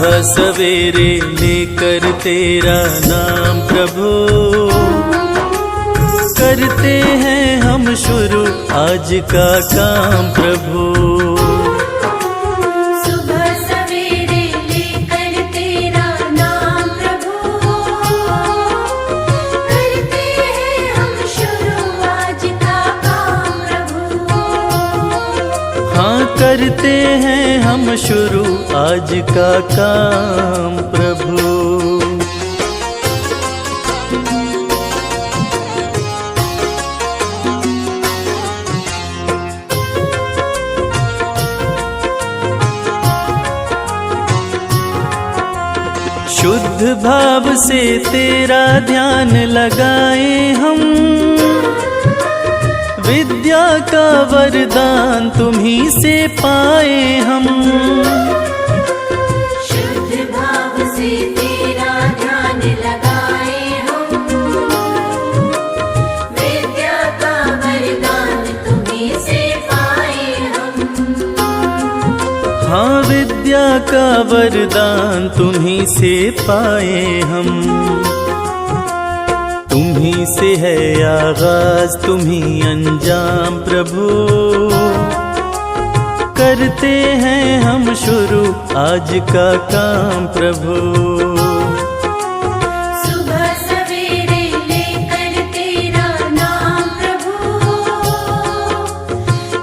सुबह सवेरे लेकर तेरा नाम प्रभु, करते हैं हम शुरू आज का काम प्रभु। सुबह सवेरे लेकर तेरा नाम प्रभु, करते हैं हम शुरू आज का काम प्रभु। हाँ, करते हैं हम शुरू आज का काम प्रभु। शुद्ध भाव से तेरा ध्यान लगाए हम, विद्या का वरदान तुम्ही से पाए हम। शुद्ध भाव से तेरा ध्यान लगाए हम, विद्या का वरदान तुम्ही से पाए हम। हाँ, विद्या का वरदान तुम्ही से पाए हम। तुम्ही से है आगाज तुम्ही अंजाम प्रभु, करते हैं हम शुरू आज का काम प्रभु। सुबह सवेरे लेकर तेरा नाम प्रभु,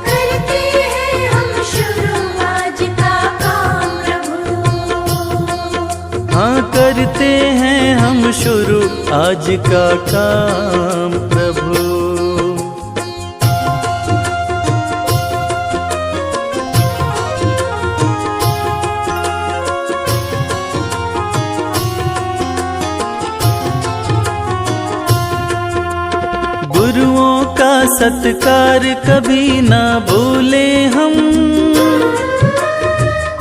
करते हैं हम शुरू आज का काम प्रभु। हाँ, करते हैं हम शुरू आज का काम प्रभु। गुरुओं का सत्कार कभी ना भूले हम,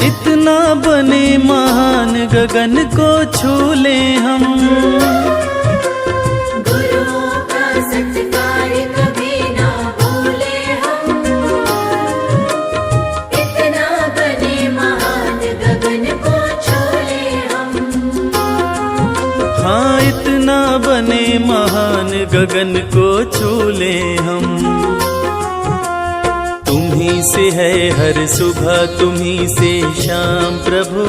इतना बने महान गगन को छू ले हम। गुरुओं का सत्कार कभी ना भूले हम, इतना बने महान गगन को छू ले हम। हाँ, इतना बने महान गगन को छू ले हम। तुम्ही से है हर सुबह तुम्ही से शाम प्रभु,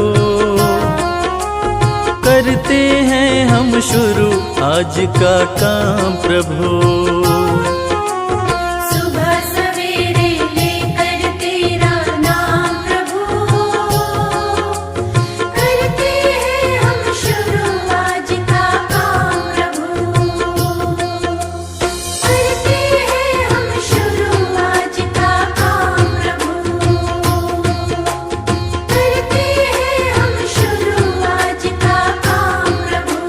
करते हैं हम शुरू आज का काम प्रभु। सुबह सवेरे लेकर तेरा नाम प्रभु, करते हैं हम शुरू आज का काम प्रभु। करते हैं हम शुरू आज का काम प्रभु। करते हैं हम शुरू आज का काम प्रभु।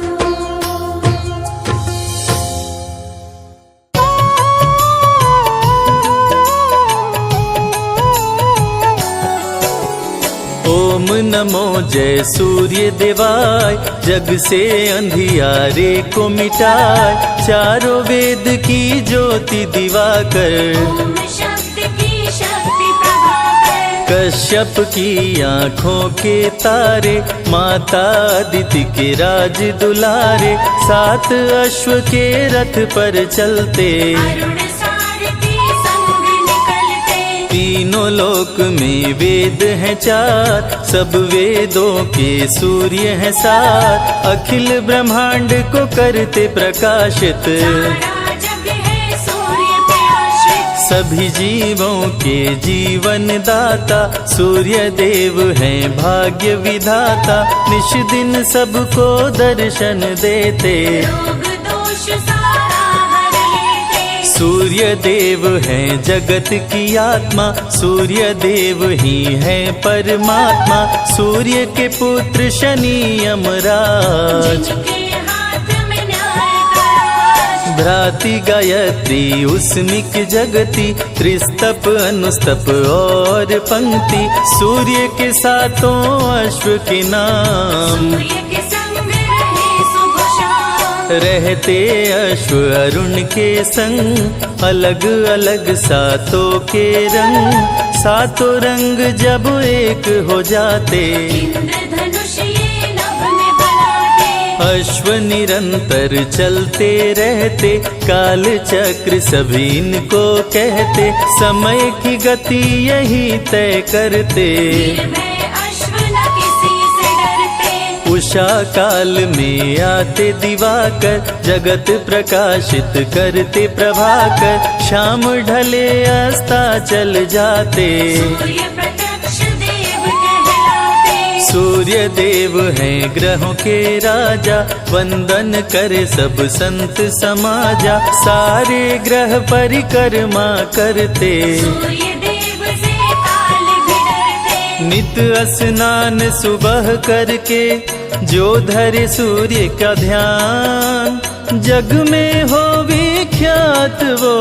ओम नमो जय सूर्य देवाय, जग से अंधियारे को मिटाए, चारों वेद की ज्योति दिवाकर, ओम शब्द की शक्ति प्रभाकर, कश्यप की आँखों के तारे, माता अदिति के राज दुलारे, सात अश्व के रथ पर चलते, अरुण सारथी संग निकलते। तीनों लोक में वेद हैं चार, सब वेदों के सूर्य हैं सात, अखिल ब्रह्मांड को करते प्रकाशित, सारा जग है सूर्य पे आश्रित। सभी जीवों के जीवन दाता, सूर्य देव हैं भाग्य विधाता, निश दिन सबको दर्शन देते, रोग दोष सारा हर लेते। सूर्य देव हैं जगत की आत्मा, सूर्य देव ही हैं परमात्मा, सूर्य के पुत्र शनि यमराज, जिनके हाथ में न्याय का राज। भ्राति गायत्री उस्मिक जगति, त्रिस्तप अनुस्तप और पंक्ति, सूर्य के सातों अश्व के नाम, सूर्य के संग रहे सुबह शाम। रहते अश्व अरुण के संग, अलग अलग सातों के रंग, सातों रंग जब एक हो जाते, इंद्रधनुष अश्व निरंतर चलते रहते, काल चक्र सभी इनको कहते, समय की गति यही तय करते। निर्भय अश्व न किसी से डरते, उषा काल में आते दिवाकर, जगत प्रकाशित करते प्रभाकर, शाम ढले अस्ताचल जाते। सूर्य प्रत्यक्ष देव कहलाते, सूर्य देव हैं ग्रहों के राजा, वंदन करे सब संत समाजा, सारे ग्रह परिक्रमा करते। सूर्य देव से काल भी डरते, नित स्नान सुबह करके, जो धरे सूर्य का ध्यान, जग में हो विख्यात वो,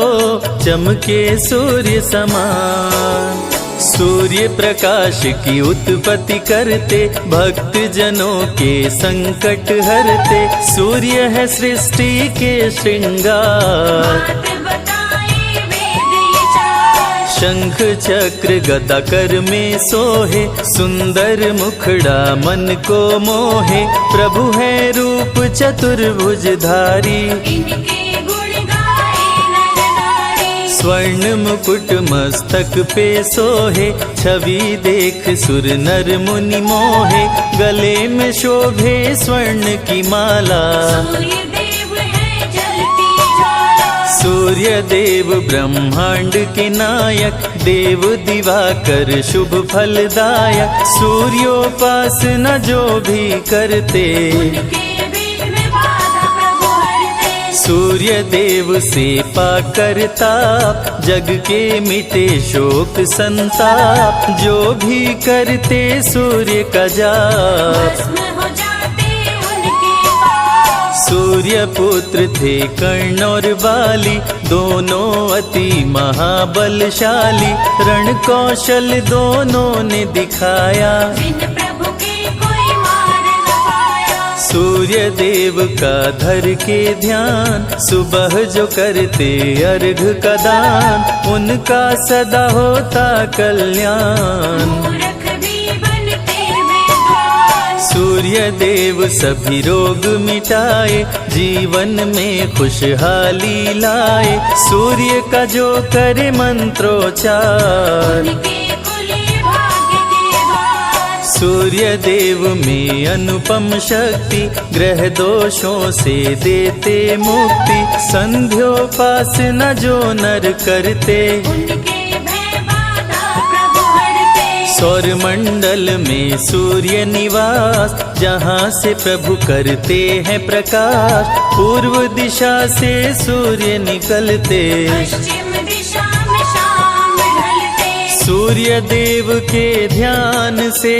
चमके सूर्य समान। सूर्य प्रकाश की उत्पत्ति करते, भक्त जनों के संकट हरते, सूर्य है सृष्टि के श्रृंगार। बात बताए वेद ये चार, शंख चक्र गदा कर में सोहे, सुंदर मुखड़ा मन को मोहे, प्रभु है रूप चतुर्भुजधारी। इनके गुण गाए नर नारी, स्वर्ण मुकुट मस्तक पे सोहे, छवि देख सुर नर मुनि मोहे, गले में शोभे स्वर्ण की माला। सूर्य देव है जलती ज्वाला, सूर्य देव ब्रह्मांड के नायक, देव दिवाकर शुभ फलदायक, सूर्योपासना जो भी करते, उनके विघ्न बाधा प्रभु हरते। सूर्य देव से पाकर ताप, जग के मिटे शोक संताप, जो भी करते सूर्य का जाप। भस्म हो जाते उनके पाप, सूर्य पुत्र थे कर्ण और बाली, दोनों अति महाबलशाली, रण कौशल दोनों ने दिखाया, बिन प्रभु के कोई मार न पाया। सूर्य देव का धर के ध्यान, सुबह जो करते अर्घ का दान, उनका सदा होता कल्याण। मूर्ख भी बनते विद्वान, सूर्य देव सभी रोग मिटाए, जीवन में खुशहाली लाए, सूर्य का जो करे मंत्रोच्चार। उनके कुलीय भाग्य के द्वार, सूर्य देव में अनुपम शक्ति, ग्रह दोषों से देते मुक्ति, संध्योपासना जो नर करते, उनके भय बाधा प्रभु हरते। सौर मंडल में सूर्य निवास, जहाँ से प्रभु करते हैं प्रकाश, पूर्व दिशा से सूर्य निकलते, पश्चिम दिशा में शाम ढलते। सूर्य देव के ध्यान से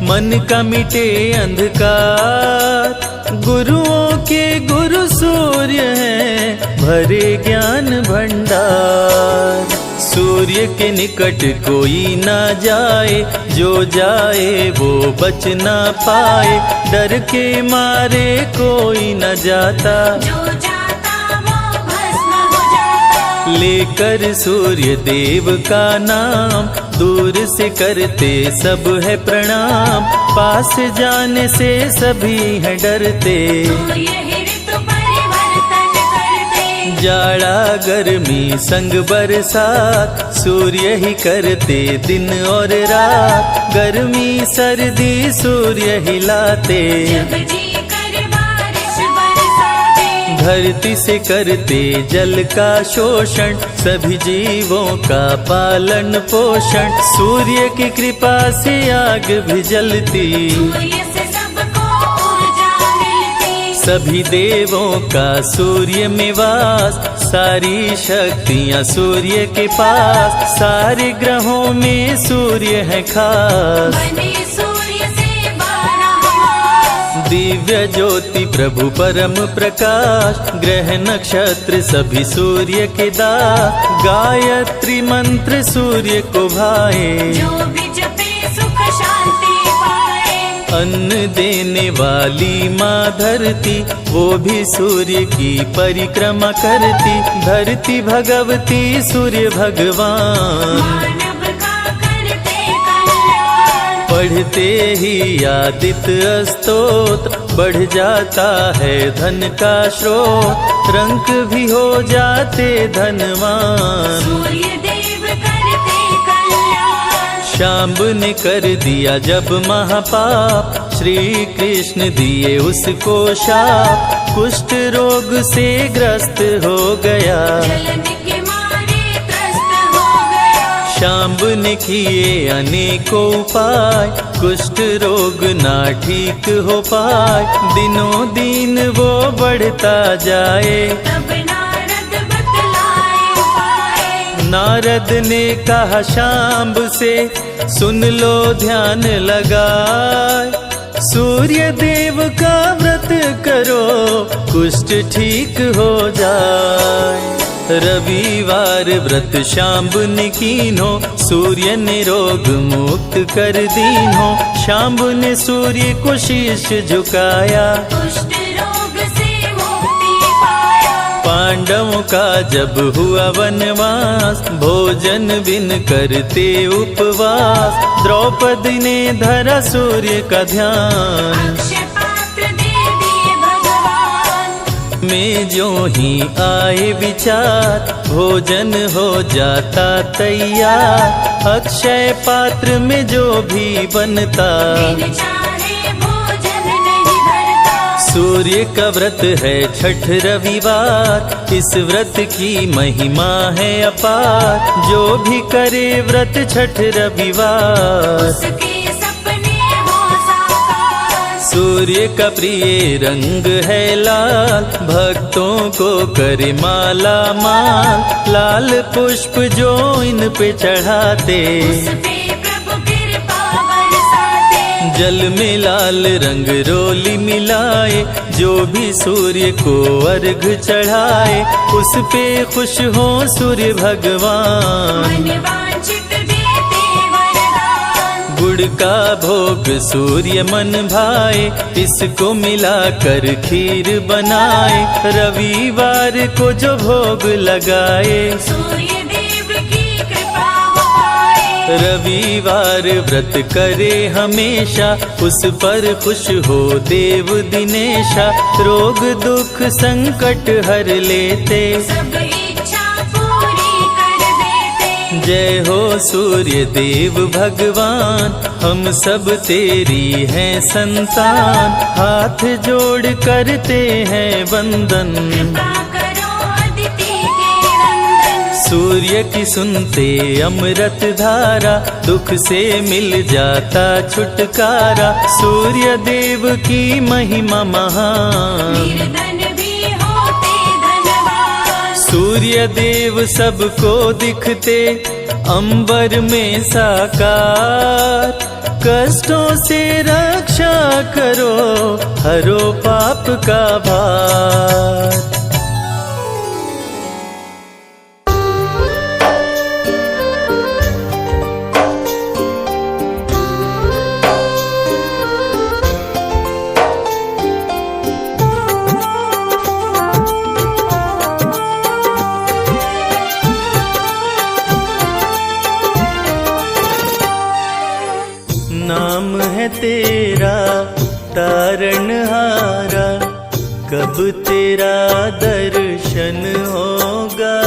मन का मिटे अंधकार, गुरुओं के गुरु सूर्य हैं, भरे ज्ञान भंडार। सूर्य के निकट कोई ना जाए, जो जाए वो बच ना पाए, डर के मारे कोई न जाता, जो जाता वो भस्म हो जाता। लेकर सूर्य देव का नाम, दूर से करते सब है प्रणाम, पास जाने से सभी हैं डरते। सूर्य ही ऋतु परिवर्तन करते, जाड़ा गर्मी संग बरसात, सूर्य ही करते दिन और रात, गर्मी सर्दी सूर्य ही लाते, जब जी कर बारिश बरसाते। धरती से करते जल का शोषण, सभी जीवों का पालन पोषण, सूर्य की कृपा से आग भी जलती, सूर्य से सबको ऊर्जा मिलती। सभी देवों का सूर्य में वास, सारी शक्तियाँ सूर्य के पास, सारे ग्रहों में सूर्य है खास। बने सूर्य से 12 मास, दिव्य ज्योति प्रभु परम प्रकाश, ग्रह नक्षत्र सभी सूर्य के दास, गायत्री मंत्र सूर्य को भाए, जो भी जपे सुख शांति पाए। अन्न देने वाली माँ धरती, वो भी सूर्य की परिक्रमा करती, धरती भगवती सूर्य भगवान। मानव का करते कल्याण, पढ़ते ही आदित्य स्तोत्र, बढ़ जाता है धन का स्रोत, रंक भी हो जाते धनवान। सूर्य देव करते कल्याण, शाम्ब ने कर दिया जब महापाप, श्री कृष्ण दिए उसको शाप, कुष्ठ रोग से ग्रस्त हो गया। जलन के मारे त्रस्त हो गया। शाम्ब ने किए अनेकों उपाय, कुष्ठ रोग ना ठीक हो पाए, दिनों दिन वो बढ़ता जाए। तब नारद बतलाए उपाय, नारद ने कहा शाम्ब से, सुन लो ध्यान लगाए, सूर्य देव का व्रत करो, कुष्ठ ठीक हो जाए। रविवार व्रत शाम्ब ने कीन्हो, सूर्य ने रोग मुक्त कर दीन्हो। शाम्ब ने सूर्य को शीश झुकाया, कुष्ठ रोग से मुक्ति पाया। पांडवों का जब हुआ वनवास, भोजन बिन करते उपवास, द्रौपदी ने धरा सूर्य का ध्यान। अक्षय पात्र दे दिए भगवान, में जो ही आए विचार, भोजन हो जाता तैयार। अक्षय पात्र में जो भी बनता, बिन चाहे भोजन नहीं धरता। सूर्य का व्रत है छठ रविवार, इस व्रत की महिमा है अपार। जो भी करे व्रत छठ रविवार, उसके सपने हो साकार। सूर्य का प्रिय रंग है लाल, भक्तों को करे माला माल। लाल पुष्प जो इन पे चढ़ाते, उस पे प्रभु कृपा बरसाते। जल में लाल रंग रोली मिलाए, जो भी सूर्य को अर्घ चढ़ाए, उस पे खुश हो सूर्य भगवान। मन वांछित देते वरदान, गुड़ का भोग सूर्य मन भाए, इसको मिलाकर खीर बनाए। रविवार को जो भोग लगाए, सूर्य देव की कृपा हो पाए। रविवार व्रत करे हमेशा, उस पर खुश हो देव दिनेशा। रोग दुख संकट हर लेते, सब इच्छा पूरी कर देते। जय हो सूर्य देव भगवान, हम सब तेरी हैं संतान। हाथ जोड़ करते हैं वंदन, कृपा करो अदिति के नंदन। सूर्य की सुनते अमृत धारा, दुख से मिल जाता छुटकारा। सूर्य देव की महिमा महान, निर्धन भी होते धनवान। सूर्य देव सबको दिखते अंबर में साकार। कष्टों से रक्षा करो, हरो पाप का भार। नाम है तेरा तारणहारा, कब तेरा दर्शन होगा।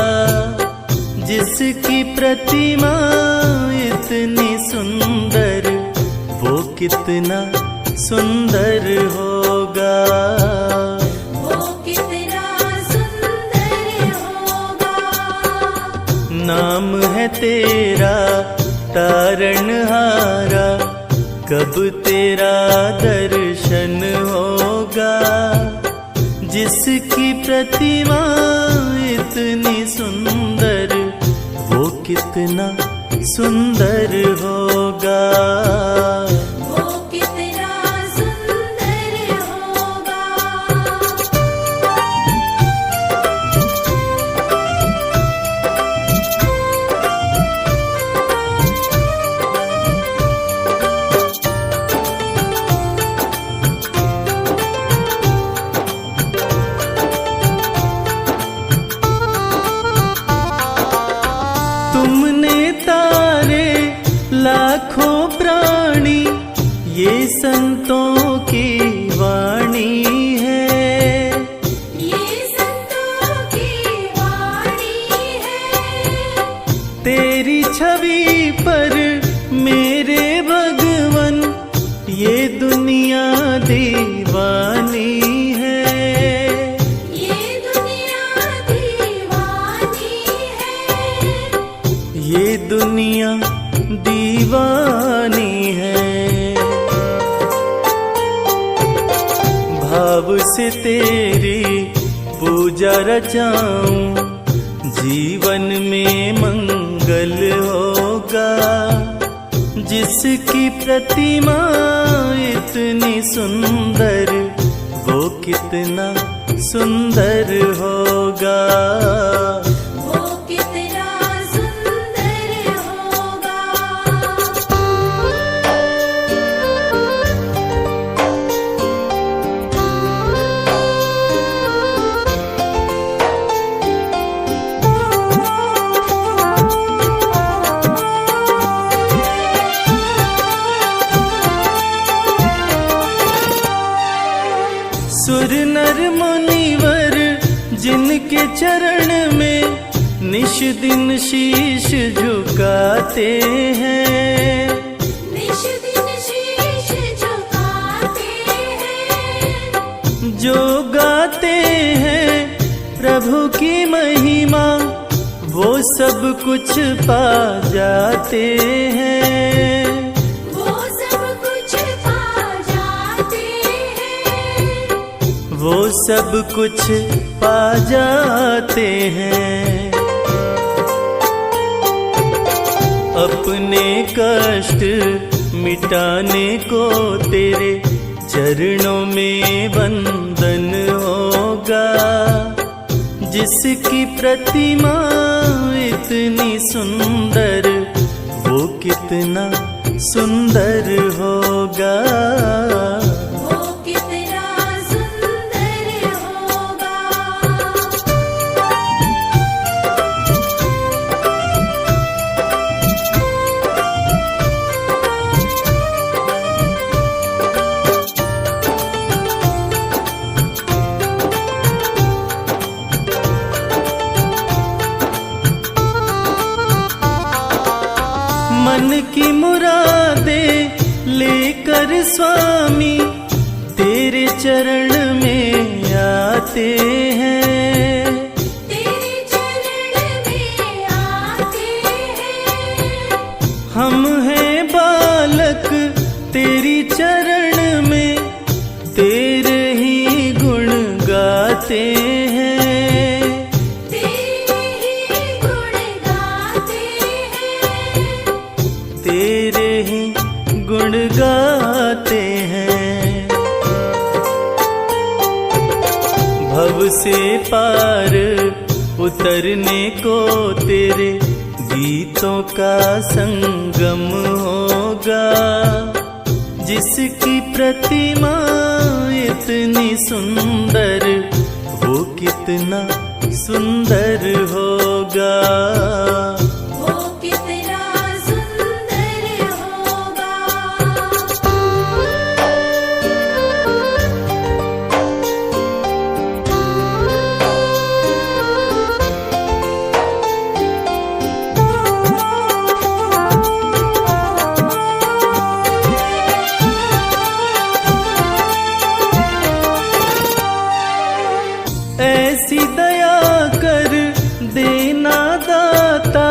जिसकी प्रतिमा इतनी सुंदर, वो कितना सुंदर होगा। वो कितना सुंदर होगा। नाम है तेरा तारणहारा, कब तेरा दर्शन होगा। जिसकी प्रतिमा इतनी सुंदर, वो कितना सुंदर होगा। वो कितना सुंदर होगा। तुमने तारे लाखों प्राणी, ये संतों की वाणी। दीवानी है, ये दुनिया दीवानी है, ये दुनिया दीवानी है। भाव से तेरी पूजा रचाऊं, जीवन में मंगल होगा। जिसकी प्रतिमा इतनी सुंदर, वो कितना सुंदर होगा। वो कितना सुंदर होगा। सुर नर मुनिवर जिनके चरण में निश दिन शीश झुकाते हैं, निश दिन शीश झुकाते हैं, जो गाते हैं प्रभु की महिमा, वो सब कुछ पा जाते हैं। वो सब कुछ पा जाते हैं, वो सब कुछ पा जाते हैं। अपने कष्ट मिटाने को तेरे चरणों में वंदन होगा। जिसकी प्रतिमा इतनी सुंदर, वो कितना सुंदर होगा। वो कितना सुंदर होगा। मन की मुरादे लेकर स्वामी तेरे चरण में आते हैं, तेरे चरण में आते हैं, हम हैं बालक तेरी चरण में, तेरे ही गुण गाते हैं, तेरे ही गुण गाते हैं, तेरे ही गुण गाते हैं। भव से पार उतरने को तेरे गीतों का संगम होगा। जिसकी प्रतिमा इतनी सुंदर, वो कितना सुंदर होगा। वो कितना सुंदर होगा। ऐसी दया कर देना दाता,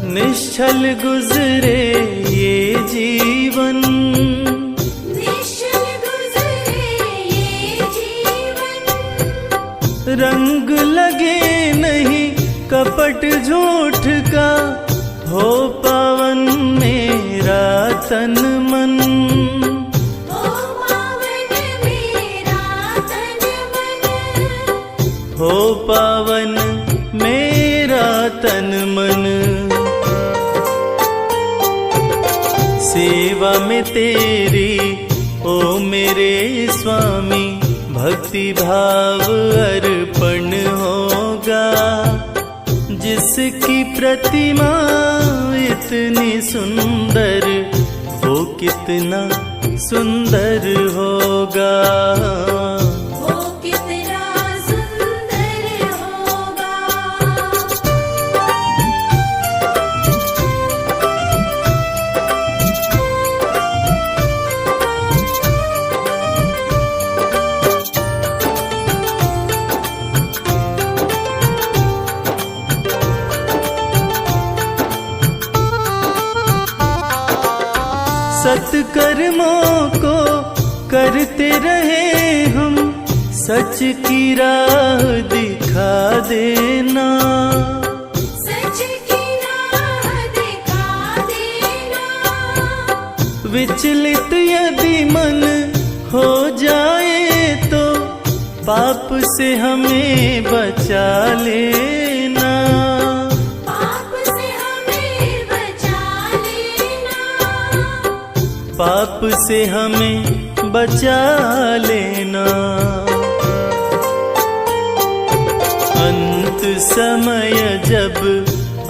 निश्चल गुजरे ये जीवन। निश्चल गुजरे ये जीवन, रंग लगे नहीं कपट झूठ का, हो पावन मेरा तन मन। ओ पावन मेरा तन मन, हो पावन मेरा तन मन। सेवा में तेरी ओ मेरे स्वामी, भक्ति भाव अर्पण होगा। जिसकी प्रतिमा इतनी सुंदर, वो कितना सुंदर होगा। वो कितना सुंदर होगा। सत्कर्मों को करते रहे हम, सच की राह दिखा देना। सच की राह दिखा देना। विचलित यदि मन हो जाए तो पाप से हमें बचा लेना। पाप से हमें बचा लेना। पाप से हमें बचा लेना। अंत समय जब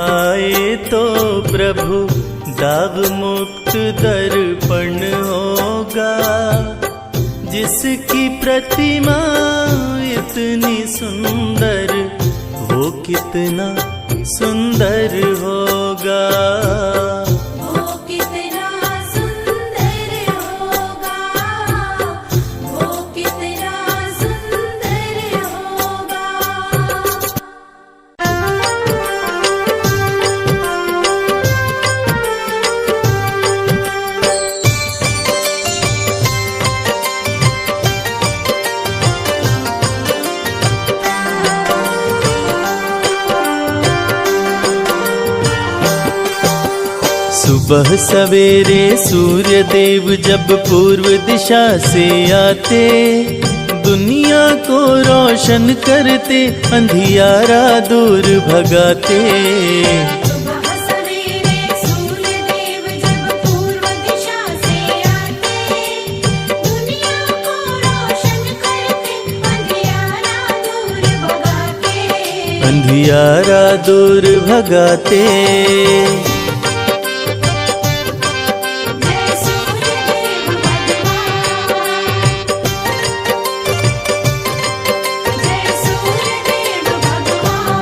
आए तो प्रभु दाव मुक्त दर्पण होगा। जिसकी प्रतिमा इतनी सुंदर, वो कितना सुंदर होगा। वो कितना सुंदर होगा। वो कितना सुंदर होगा। सुबह सवेरे सूर्य देव जब पूर्व दिशा से आते, दुनिया को रोशन करते, अंधियारा दूर भगाते। सुबह सवेरे सूर्य देव जब पूर्व दिशा से आते, दुनिया को रोशन करते, अंधियारा दूर भगाते। अंधियारा दूर भगाते। जय सूर्यदेव भगवान। जय सूर्यदेव भगवान।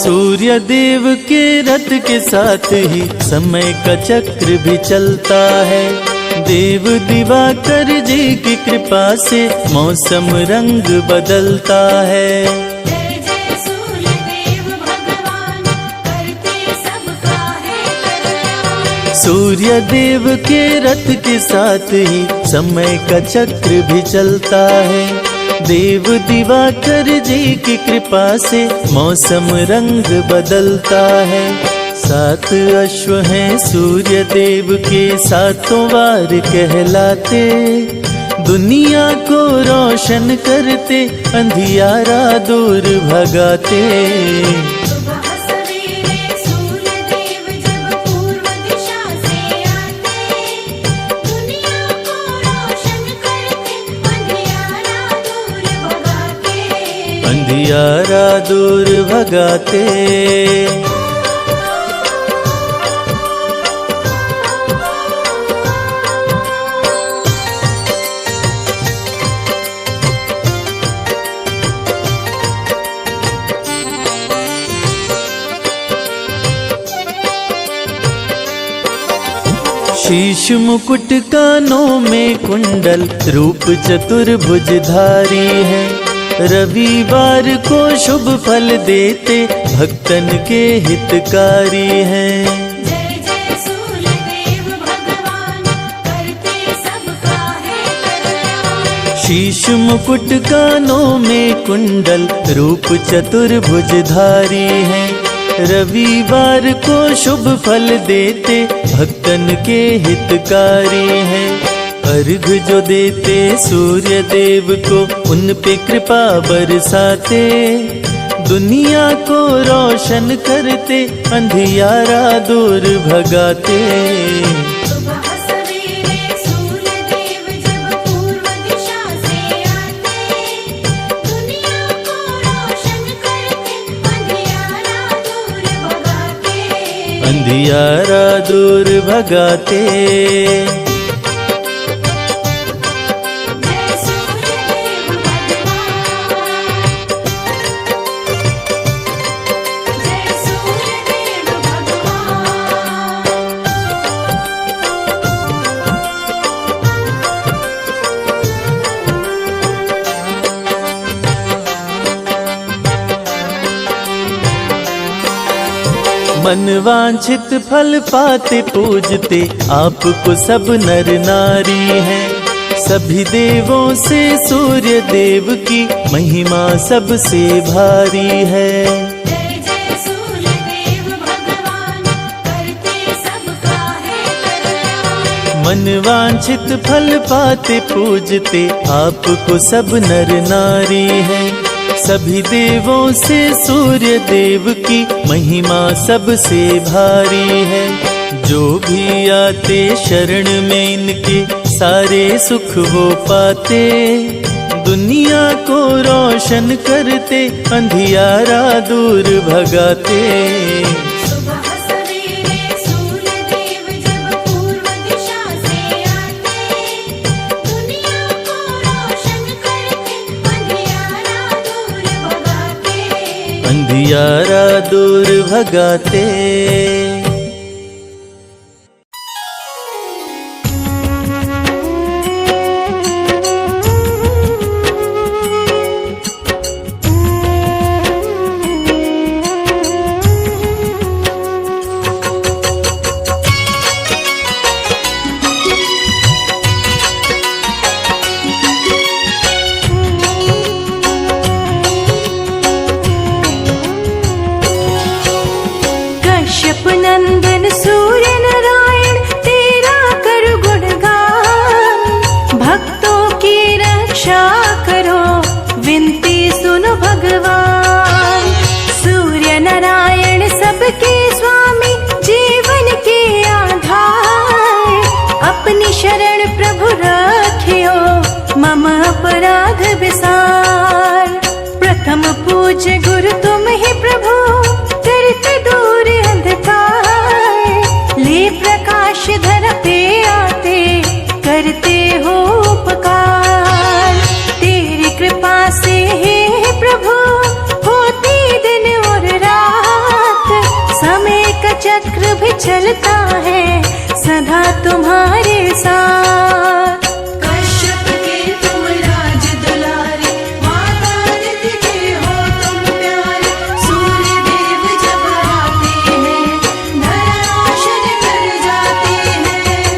सूर्य देव के रथ के साथ ही समय का चक्र भी चलता है। देव दिवाकर जी की कृपा से मौसम रंग बदलता है। जय जय सूर्यदेव भगवान, करते सबका है कल्याण। सूर्य देव के रथ के साथ ही समय का चक्र भी चलता है। देव दिवाकर जी की कृपा से मौसम रंग बदलता है। 7 अश्व हैं सूर्य देव के, सातों वार कहलाते, दुनिया को रोशन करते, अंधियारा दूर भगाते। सुबह सवेरे सूर्यदेव जब पूर्व दिशा से आते, दुनिया को रोशन करते, अंधियारा दूर भगाते। अंधियारा दूर भगाते। शीश मुकुट कानों में कुंडल, रूप चतुर्भुजधारी है। रविवार को शुभ फल देते, भक्तन के हितकारी हैं। जय जय सूर्यदेव भगवान, करते सबका है कल्याण। शीश मुकुट कानों में कुंडल, रूप चतुर्भुजधारी है। रविवार को शुभ फल देते, भक्तन के हितकारी हैं। अर्घ जो देते सूर्य देव को, उन पे कृपा बरसाते, दुनिया को रोशन करते, अंधियारा दूर भगाते। सुबह सवेरे सूर्यदेव जब पूर्व दिशा से आते, दुनिया को रोशन करते, अंधियारा दूर भगाते। अंधियारा दूर भगाते। जय सूर्यदेव भगवान। जय सूर्यदेव भगवान। मन वांछित फल पाते पूजते आपको सब नर नारी हैं। सभी देवों से सूर्य देव की महिमा सबसे भारी है। जय जय सूर्य देव भगवान, करते सबका है कल्याण। मन वांछित फल पाते पूजते आपको सब नर नारी हैं। सभी देवों से सूर्य देव की महिमा सबसे भारी है। जो भी आते शरण में इनके सारे सुख वो पाते। दुनिया को रोशन करते अंधियारा दूर भगाते। सुबह सवेरे सूर्य देव जब पूर्व दिशा से आते, दुनिया को रोशन करके अंधियारा दूर भगाते। अंधियारा दूर भगाते। कश्यप नंदन सूर्य नारायण तेरा कर गुणगान। भक्तों की रक्षा करो विनती सुनो भगवान। सूर्य नारायण सबके स्वामी जीवन के आधार। अपनी शरण प्रभु रखियो मम अपराध विसार। प्रथम पूज्य गुरु तुम ही प्रभु, करते दूर अंधकार। ले प्रकाश धर पे आते, करते हो उपकार। तेरी कृपा से हे प्रभु होती दिन और रात। समय का चक्र भी चलता है सदा तुम्हारे साथ। कश्यप के तुम राज दुलारे, माता निधि के हो तुम प्यारे। सूर्य देव जब आते हैं, धरा रोशन कर जाते हैं।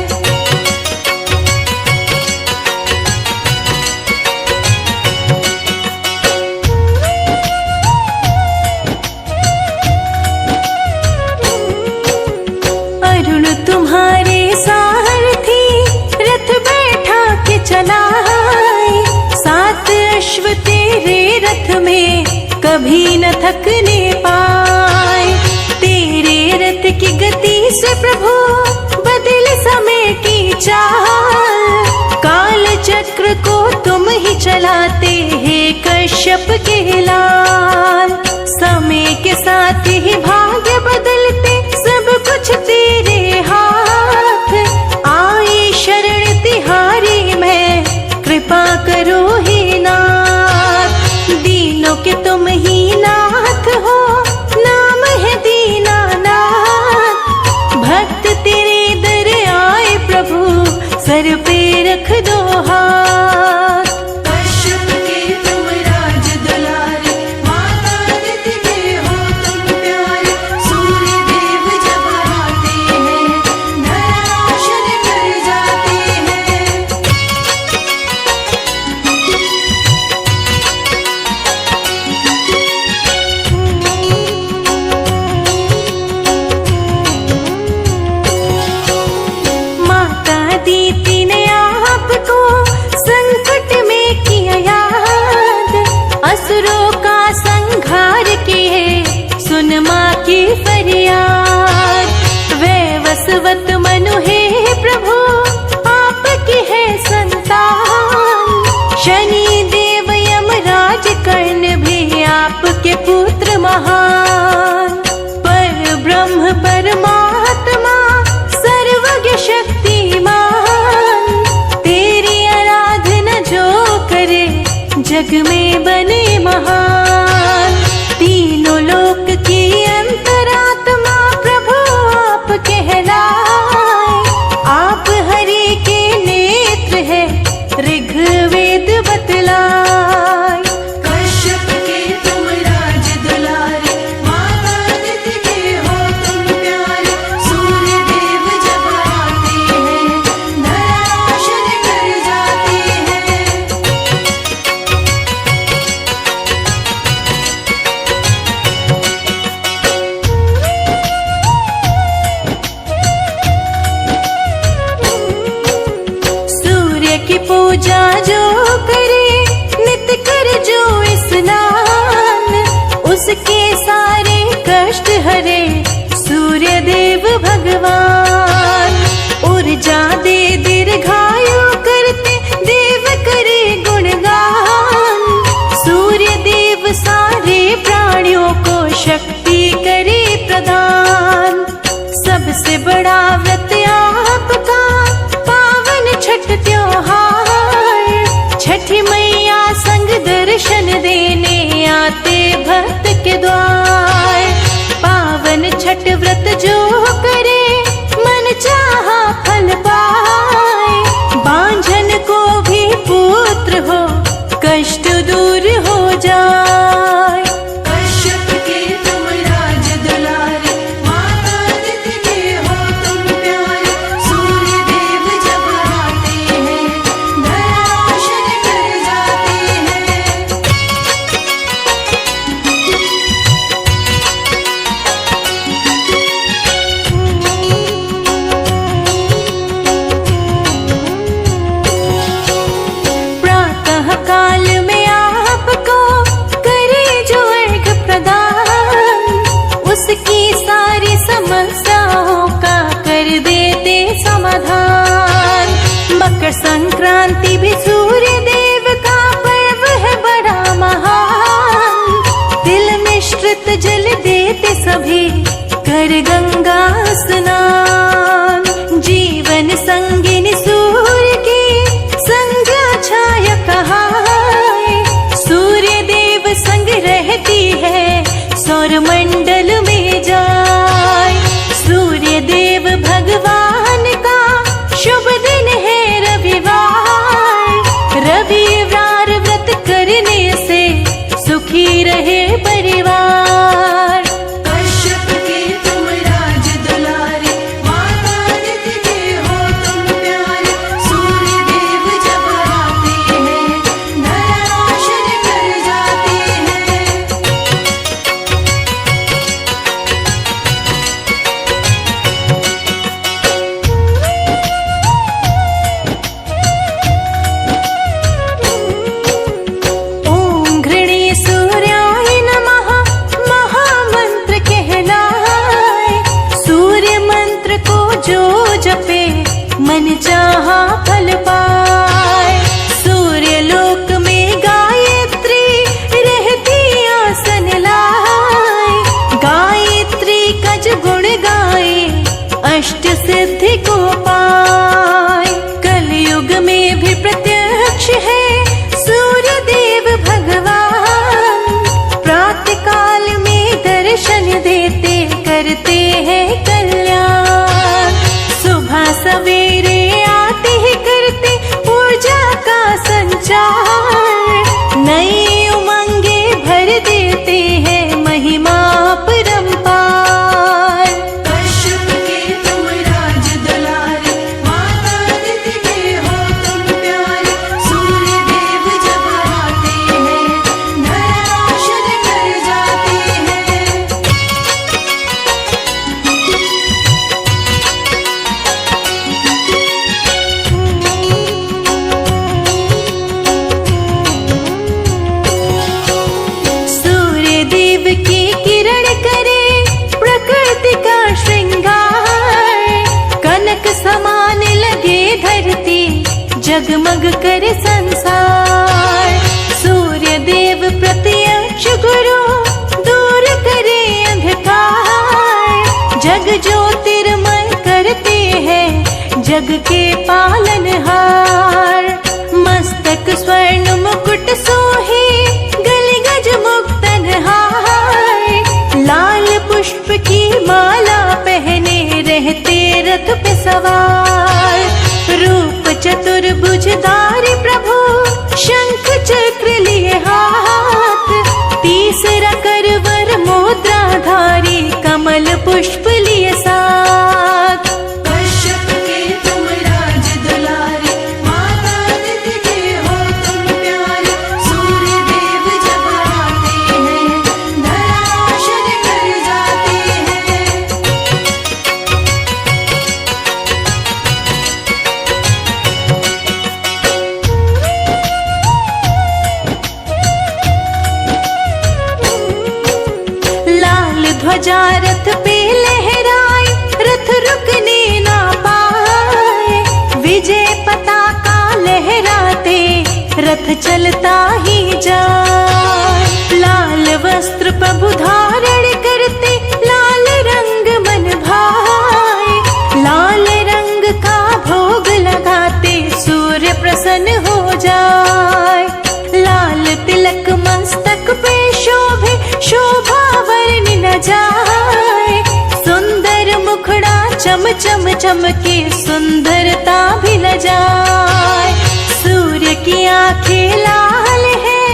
अरुण तुम्हारे सारथी, रथ बैठा के चलाए। सात अश्व तेरे रथ में कभी न थकने पाए। तेरे रथ की गति से प्रभु बदल समय की चाल। काल चक्र को तुम ही चलाते हैं कश्यप के लाल। समय के साथ ही भाग्य बदलते सब कुछ तेरे हाथ। आई शरण तिहारी मैं, कृपा करो हे नाथ। दीनों के तुम ही नाथ हो, नाम है दीनानाथ। भक्त तेरे दर आए प्रभु, सर पे रख दो हाथ। कश्यप के तुम राज दुलारे, माता निधि के हो तुम प्यारे। सूर्य देव जब आते हैं, धरा रोशन कर जाते हैं। माता दीति ने आपको संकट में किया याद। असुरों का संहार किए सुन माँ की फरियाद। वैवस्वत मनु हे प्रभु आपकी है संतान। शनि देव यमराज कर्ण भी आपके पुत्र महान। पर ब्रह्म परमात्मा सर्वज्ञ शक्तिमान। तेरी आराधना जो करे जग में बने महान। तीनों लोक की अंतरात्मा प्रभु आप कहलाए। आप हरि के नेत्र है ऋग्वेद बतलाए। कश्यप के तुम राज दुलारे, माता निधि के हो तुम उसके सारे कष्ट हरे सूर्य देव भगवान। ऊर्जा दे दीर्घायु करते देव करे गुणगान। सूर्य देव सारे प्राणियों को शक्ति करे प्रदान। सबसे बड़ा व्रत आपका पावन छठ त्योहार। छठी मैया संग दर्शन देने आते भक्त के द्वार। पावन छठ व्रत जो करे मन चाहा फल पाए। बांझन को भी पुत्र हो कष्ट दूर हो जाए। कश्यप के तुम राज दुलारे, माता अदिति के हो तुम प्यारे। सूर्य देव जब आते हैं, धरा रोशन कर जाते हैं। प्रातः काल में आपको करे जो अर्घ प्रदान। उसकी सारी समस्याओं का कर देते समाधान। मकर संक्रांति भी सूर्य देव का पर्व है बड़ा महान। तिल मिश्रित जल देते सभी कर गंगा स्नान। जीवन संगिनी सूर्य की संध्या छाया कहाए। सूर्य देव संग रहती है सौर मंडल में जाए। सूर्य देव भगवान का शुभ दिन है रविवार। रविवार व्रत करने से सुखी रहे परिवार। कश्यप के तुम राज दुलारे, माता अदिति के हो तुम प्यारे। सूर्य देव जब आते हैं, धरा रोशन कर जाते हैं। ओम घृणे सूर्याय नमः महामंत्र कहलाए। सूर्य मंत्र को जो जपे मन चाहा फल पाए। सूर्य लोक में गायत्री रहती आसन लाए। गायत्री का जो गुण गाए अष्ट सिद्धि को पाए। कलयुग में भी प्रत्यक्ष है सूर्य देव भगवान। प्रातः काल में दर्शन देते करते हैं कल्याण। सुबह सवेरे आते ही करते ऊर्जा का संचार। नई उमंगे भर देते हैं महिमा परंपार। कश्यप के तुम राज दुलारे, माता अदिति के हो तुम प्यारे। सूर्य देव जब आते हैं, धरा रोशन कर जाते हैं। सूर्य देव की किरण करे प्रकृति का श्रृंगार। कनक समान लगे धरती जगमग करे संसार। सूर्य देव प्रत्यक्ष गुरु दूर करे अंधकार। जग ज्योतिर्मय करते हैं जग के पालनहार। मस्तक स्वर्ण मुकुट सोहे गले गज मुक्तन हार। लाल पुष्प की माला पहने रहते रथ पे सवार। रूप चतुर्भुजधारी प्रभु शंख चक्र लिए हाथ। तीसरा करवर मुद्राधारी कमल पुष्प लिए साथ। कश्यप के तुम राज दुलारे, माता अदिति के हो तुम प्यारे। सूर्य देव जब आते हैं, धरा रोशन कर जाते हैं। ध्वजा रथ पे लहराए, रथ रुकने ना पाए। विजय पताका लहराते रथ चलता ही जाए। लाल वस्त्र प्रभु धारण करते, लाल रंग मन भाए। लाल रंग का भोग लगाते सूर्य प्रसन्न हो जाए। लाल तिलक मस्तक पे शोभे, शोभा वर्णि न जाए। सुंदर मुखड़ा चम चम चमके, सुंदरता भी न जाए। सूर्य की आंखें लाल है,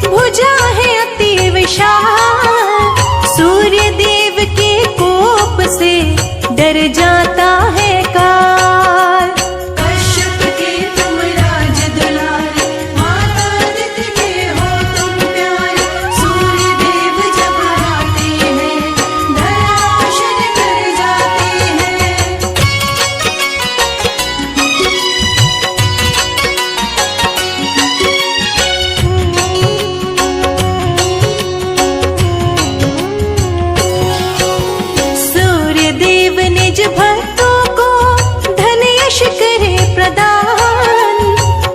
भुजा है अति विशाल। सूर्य देव के कोप से डर जाता है काल। कश्यप के तुम राज दुलारे, माता आदित्य के हो तुम प्यारे। सूर्य देव जब आते हैं, धरा रोशन कर जाते हैं। सूर्य देव निज भक्तों को धन यश करे प्रदान।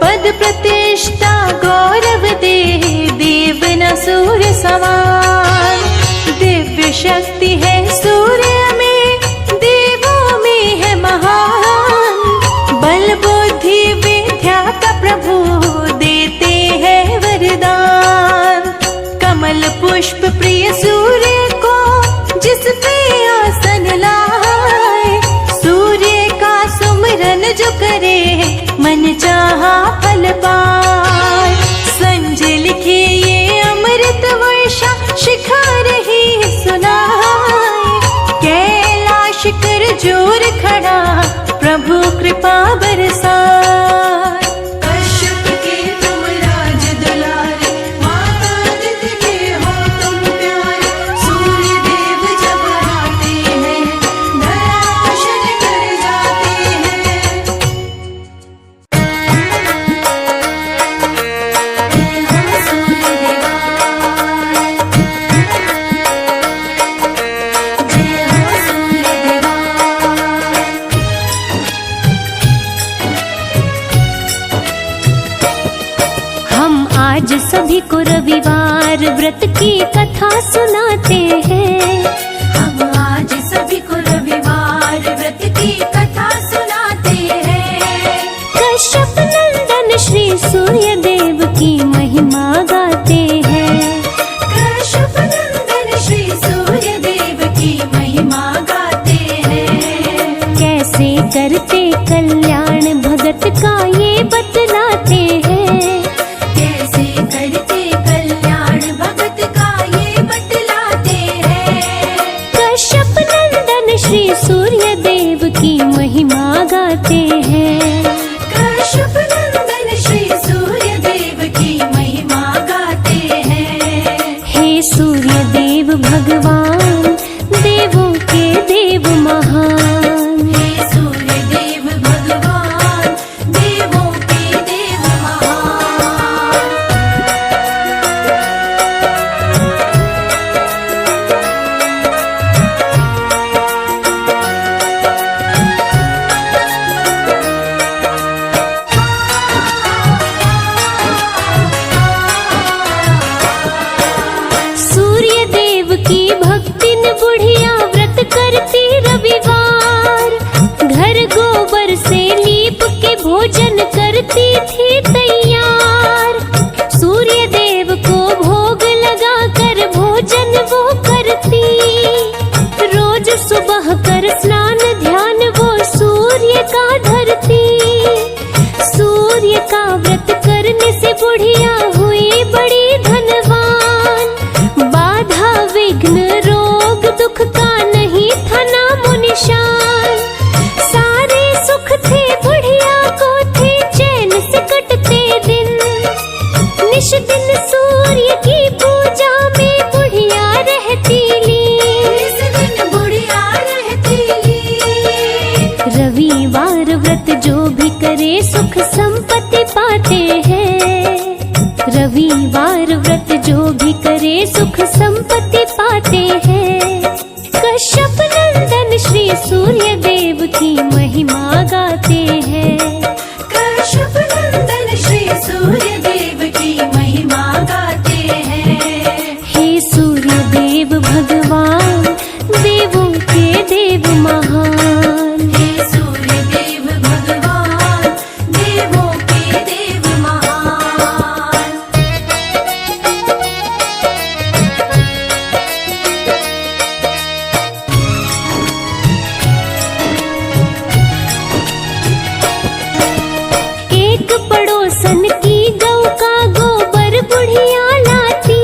पद प्रतिष्ठा गौरव दे, देव न सूर्य समान। दिव्य शक्ति है सूर्य में, देवों में है महान। बल बुद्धि विद्या का प्रभु देते हैं वरदान। कमल पुष्प प्रिय सूर्य को जिस पे आसन लाए। सूर्य का सुमिरन जो करे, मन चाहा फल पाए। संजय लिखे ये अमृत वर्षा, शिखा रही सुनाए। कैलाश कर जोर खड़ा, प्रभु कृपा बरसाए। कश्यप के तुम राज दुलारे, माता आदित्य के हो तुम प्यारे। सूर्य देव जब आते हैं, धरा रोशन कर जाते हैं। जय हो सूर्य देवा, जय हो सूर्य देवा। हम आज सभी को रविवार व्रत की कथा सुनाते हैं। हम आज सभी को रविवार व्रत की कथा सुनाते हैं। कश्यप नंदन श्री सूर्य देव की महिमा गाते हैं। कश्यप नंदन श्री सूर्य देव की महिमा गाते हैं। कैसे करते कल्याण भगत का ये बतलाते हैं। कैसे करते कल्याण भगत का ये बतलाते हैं। कश्यप नंदन श्री सूर्य देव की महिमा गाते हैं। कश्यप नंदन श्री सूर्य देव की महिमा गाते हैं। हे सूर्य देव भगवान, देवों के देव महान। हे सूर्य देव भगवान, देवों के देव महान। सूर्य देव की भक्तिन बुढ़िया व्रत करती रविवार। घर गोबर से लीप के भोजन करती थी तैयार। सूर्य देव को भोग लगा कर भोजन वो करती। रोज सुबह कर स्नान ध्यान वो सूर्य का धरती। सूर्य का व्रत करने से बुढ़िया हुई बड़ी धनवान। बाधा विघ्न रोग दुख का नहीं था नामो निशान। सारे सुख थे बुढ़िया को, थे चैन से कटते दिन। निश दिन सूर्य की पूजा में बुढ़िया रहती लीन। इस दिन बुढ़िया रहती लीन। रविवार व्रत जो भी करे सुख संपत्ति पाते हैं। रविवार व्रत जो भी करे सुख संपत्ति पाते हैं। सूर्य देव की महिमा गाते हैं। कश्यप नंदन श्री सूर्य देव की महिमा गाते हैं। हे सूर्य देव भगवान, देवों के देव महान। हे सूर्य देव भगवान, देवों के देव महान। एक पड़ोसन की गौ का गोबर बुढ़िया लाती,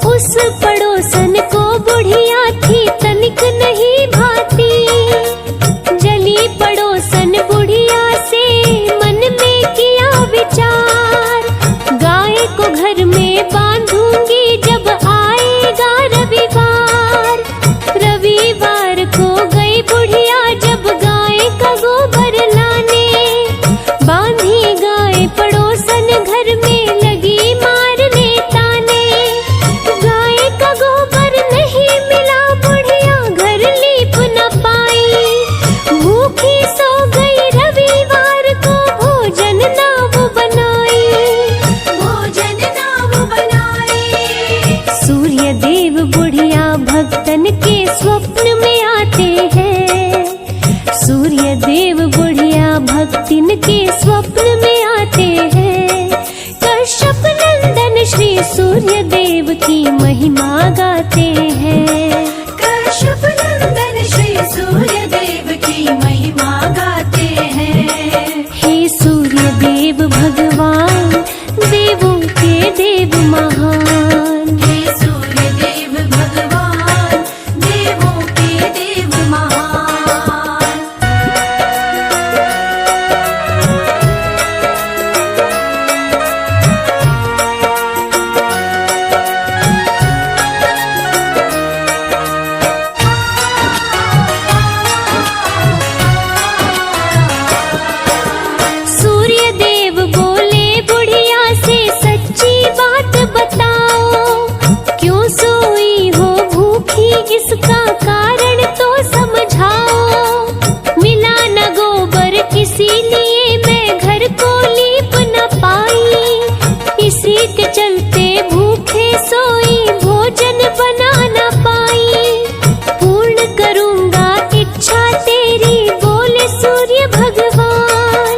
उस पड़ोसन को बुढ़िया थी तनिक नहीं भाती। जली पड़ोसन बुढ़िया से मन में किया विचार, गाय को घर में बांधूंगी जब आएगा रविवार। रविवार को गई बुढ़िया जब गाय का गोबर लाने, बांधी गाय पड़ोसन घर में लगी मारने ताने। गाय का गोबर नहीं मिला, बुढ़िया घर लीप न पाई। भूखी सो गई, रविवार को भोजन ना वो बनाई। भोजन ना वो बनाए। सूर्य देव बुढ़िया भक्तन के स्वप्न में आते हैं। सूर्य देव बुढ़िया भक्तिन के स्वप्न में आते हैं। कश्यप नंदन श्री सूर्य देव की महिमा गाते हैं। कश्यप नंदन श्री सूर्य देव की महिमा गाते हैं। हे सूर्य देव भगवान, देवों के देव महान। हे सूर्य देव भगवान, देवों के देव महान। सूर्य देव बोले बुढ़िया से सच्ची बात बताओ, क्यों सोई हो भूखी इसका कारण तो समझाओ। मिला न गोबर किसी लिए मैं घर को लीप न पाई, इसी के चलते भूखे सोई भोजन बना न पाई। पूर्ण करूंगा इच्छा तेरी बोले सूर्य भगवान।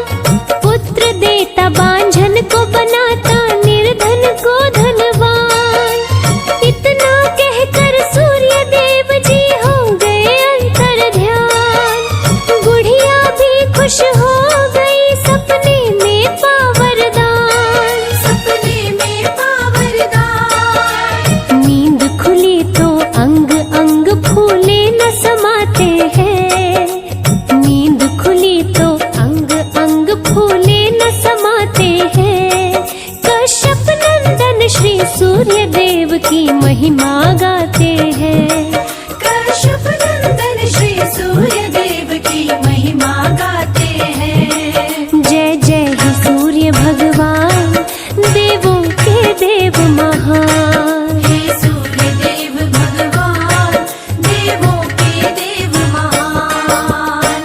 पुत्र देता बांझन को बनाता निर्धन को धनवान। इतना कहकर सूर्य देव जी हो गए अंतर ध्यान। बुढ़िया भी खुश हो गई, सपने में पावरदान। सपने में पावरदान। नींद खुली तो अंग अंग फूले न समाते हैं। नींद खुली तो अंग अंग फूले न समाते हैं। कश्यप नंदन श्री सूर्य देव की महिमा गाते हैं। कश्यप नंदन श्री सूर्य देव की महिमा गाते हैं। जय जय हे सूर्य भगवान, देवों के देव महान। हे सूर्य देव भगवान, देवों के देव महान।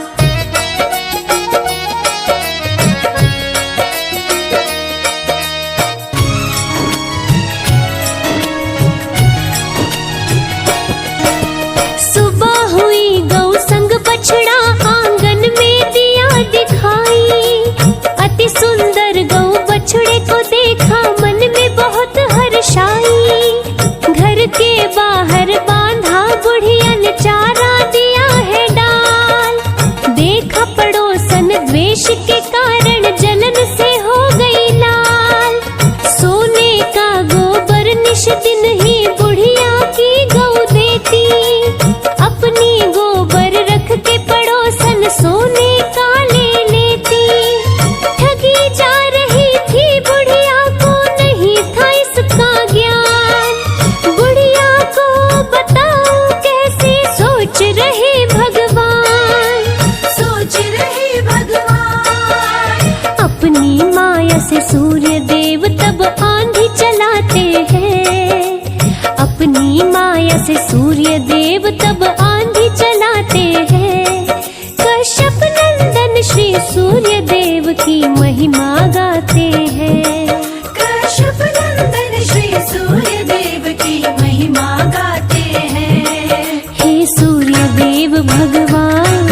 सुबह हुई गौ संग बछड़ा आंगन में दिया दिखाई। अति सुंदर गौ बछड़े को देखा मन में बहुत हर्षाई। घर के बाहर बांधा बुढ़िया ने चारा दिया है डाल। देखा पड़ोसन द्वेष के कारण जलन से हो गई लाल। सोने का गोबर निश दिन ही बुढ़िया की गौ देती। अपनी गोबर रख के पड़ोसन सोने का ले लेती। ठगी जा रही थी बुढ़िया को नहीं था इसका ज्ञान। बुढ़िया को अपनी माया से सूर्य देव तब आंधी चलाते हैं। कश्यप नंदन श्री सूर्य देव की महिमा गाते हैं। कश्यप नंदन श्री सूर्य देव की महिमा गाते हैं। हे सूर्य देव भगवान,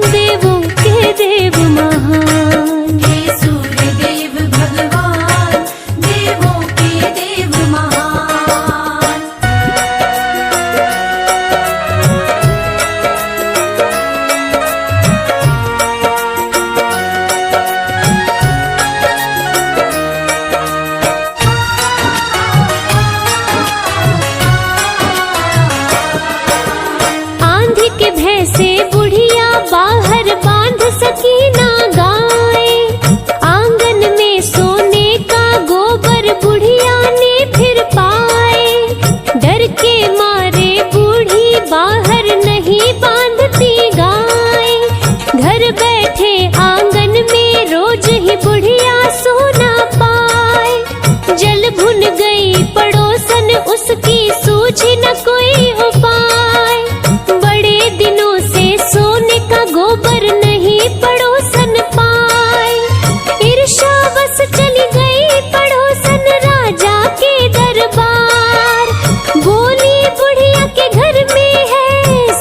देवों के देव महान। हे सूर्य देव भगवान, देवों के देव महान। आंधी के भय से बुढ़िया बाहर बांध सकी ना गाय। आंगन में सोने का गोबर बुढ़िया ने फिर पाए। डर के मारे बूढ़ी बाहर नहीं बांधती गाय। घर बैठे आंगन में रोज ही बुढ़िया सोना पाए। जल भुन गई पड़ोसन उसकी सूझी न कोई उपाय। बड़े दिनों से सोने का गोबर नहीं पड़ोसन पाए। ईर्ष्यावश चली गई पड़ोसन राजा के दरबार। बोली बुढ़िया के घर में है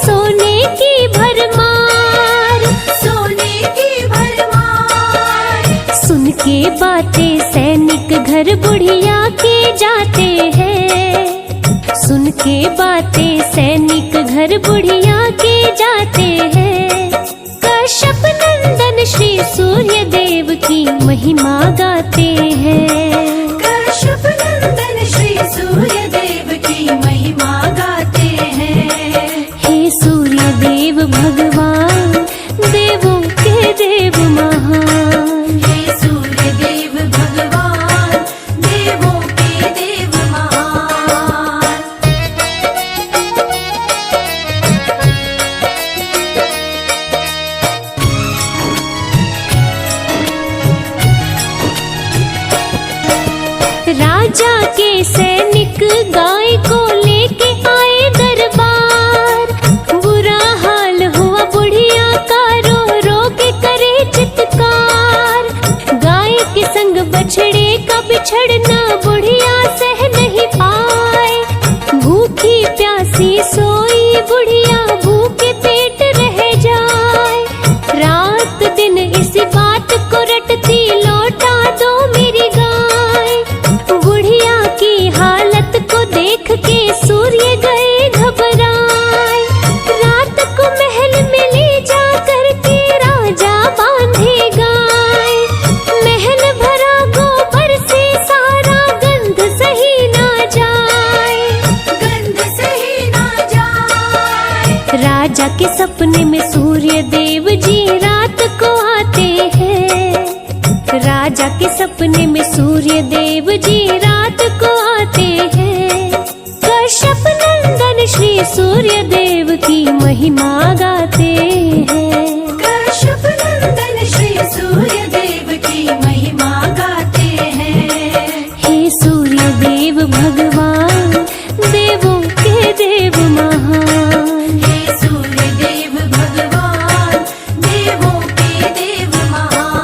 सोने की भरमार। सोने की भरमार। सुन के बातें सैनिक घर बुढ़िया के जाते हैं। सुन के बातें सैनिक घर बुढ़िया के जाते हैं। कश्यप नंदन श्री सूर्य देव की महिमा गाते हैं। कश्यप नंदन श्री सूर्य देव की महिमा गाते हैं। हे सूर्य देव भगवान, देवों के देव महान। हे सूर्य देव भगवान, देवों के देव महान। राजा के सैनिक गाय को लेके आए दरबार। बुरा हाल हुआ बुढ़िया का, रो रो के करे चित्कार। गाय के संग बछड़े का बिछड़ना बुढ़िया सह नहीं पाए। भूखी प्यासी सोई बुढ़िया भूखे पेट रह जाए। रात दिन इसी बात को रटती, लौटा दो मेरी गाय। बुढ़िया की हालत को देख के सूर्य गए घबराए। रात को महल में ले जा करके राजा बांधे गाय। महल भरा गोबर से सारा गंध सही ना जाए। गंध सही ना जाए। राजा के सपने में सूर्य देव जी रात को आते हैं। राजा के सपने में सूर्य देव जी रात को आते हैं। कश्यप नंदन श्री सूर्य देव की महिमा गाते हैं। कश्यप नंदन श्री सूर्य देव की महिमा गाते हैं। हे सूर्य देव भगवान, देवों के देव महान। हे सूर्य देव भगवान, देवों के देव महान।